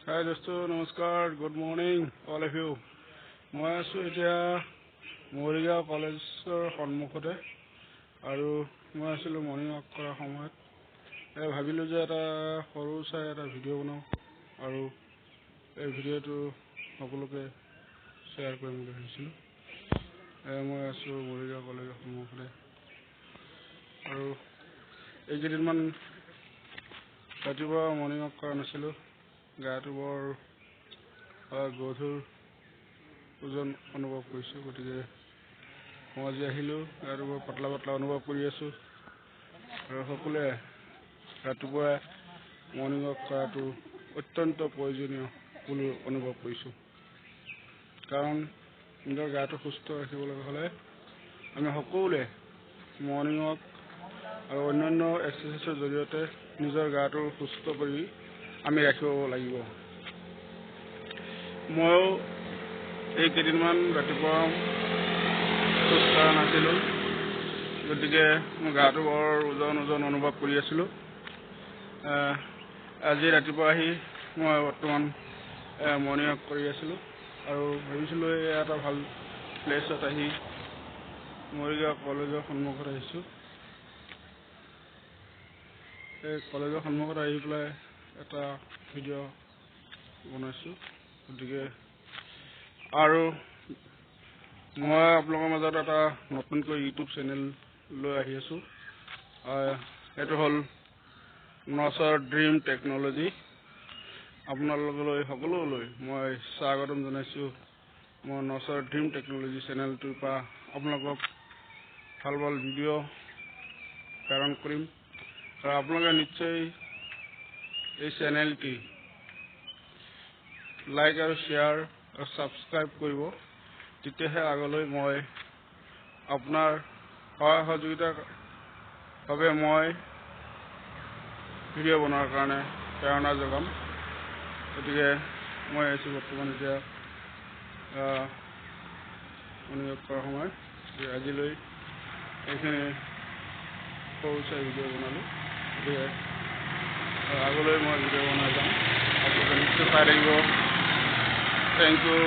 Hi dosto, namaskar, good morning all of you. মই আছো এতিয়া মৰিগাঁও কলেজৰ সন্মুখতে আৰু মই আছিলো মৰ্নিং ৱাক কৰাৰ সময়ত ভাবিলো যে এটা সৰু চাই এটা ভিডিঅ' বনাও আৰু এই ভিডিঅ'টো সকলোকে শ্বেয়াৰ কৰিম বুলি ভাবিছিলো। মই আছো মৰিগাঁও কলেজৰ সন্মুখতে আৰু এইকেইদিনমান ৰাতিপুৱা মৰ্নিং ৱাক কৰা নাছিলো। গাটো বৰ গধুৰ ওজন অনুভৱ কৰিছোঁ, গতিকে মই আজি আহিলোঁ। গাটো বৰ পাতলা পাতলা অনুভৱ কৰি আছোঁ আৰু সকলোৱে ৰাতিপুৱা মৰ্নিং ৱাক কৰাটো অত্যন্ত প্ৰয়োজনীয় বুলি অনুভৱ কৰিছোঁ। কাৰণ নিজৰ গাটো সুস্থ ৰাখিবলৈ হ'লে আমি সকলোৱে মৰ্নিং ৱাক আৰু অন্যান্য এক্সাৰচাইজৰ জৰিয়তে নিজৰ গাটো সুস্থ কৰি আমি ৰাখিব লাগিব। ময়ো এই কেইদিনমান ৰাতিপুৱা খোজ কঢ়া নাছিলোঁ, গতিকে মোৰ গাটো বৰ ওজন অনুভৱ কৰি আছিলোঁ। আজি ৰাতিপুৱা আহি মই বৰ্তমান মৰ্নিং ৱাক কৰি আছিলোঁ আৰু ভাবিছিলোঁ এয়া এটা ভাল প্লেছত আহি মৰিগাঁও কলেজৰ সন্মুখত আহিছোঁ। এই কলেজৰ সন্মুখত আহি পেলাই এটা ভিডিঅ' বনাইছোঁ, গতিকে আৰু মই আপোনালোকৰ মাজত এটা নতুনকৈ ইউটিউব চেনেল লৈ আহি আছোঁ। সেইটো হ'ল নচৰ ড্ৰিম টেকন'লজি। আপোনালোকলৈ সকলোলৈ মই স্বাগতম জনাইছোঁ। মই নচৰ ড্ৰিম টেকন'লজি চেনেলটোৰ পৰা আপোনালোকক ভাল ভাল ভিডিঅ' প্ৰেৰণ কৰিম আৰু আপোনালোকে নিশ্চয় এই চেনেলটি লাইক আৰু শ্বেয়াৰ আৰু ছাবস্ক্ৰাইব কৰিব। তেতিয়াহে আগলৈ মই আপোনাৰ সহায় সহযোগিতাৰ বাবে মই ভিডিঅ' বনোৱাৰ কাৰণে প্ৰেৰণা যোগাম। গতিকে মই আহিছোঁ বৰ্তমান এতিয়া অনুভৱ কৰাৰ সময়। আজিলৈ এইখিনি সৰু চাই ভিডিঅ' বনালোঁ, গতিকে আগলৈ মই ভিডিঅ' বনাই যাম। আপোনালোকে নিশ্চয় চাই থাকিব। Thank U.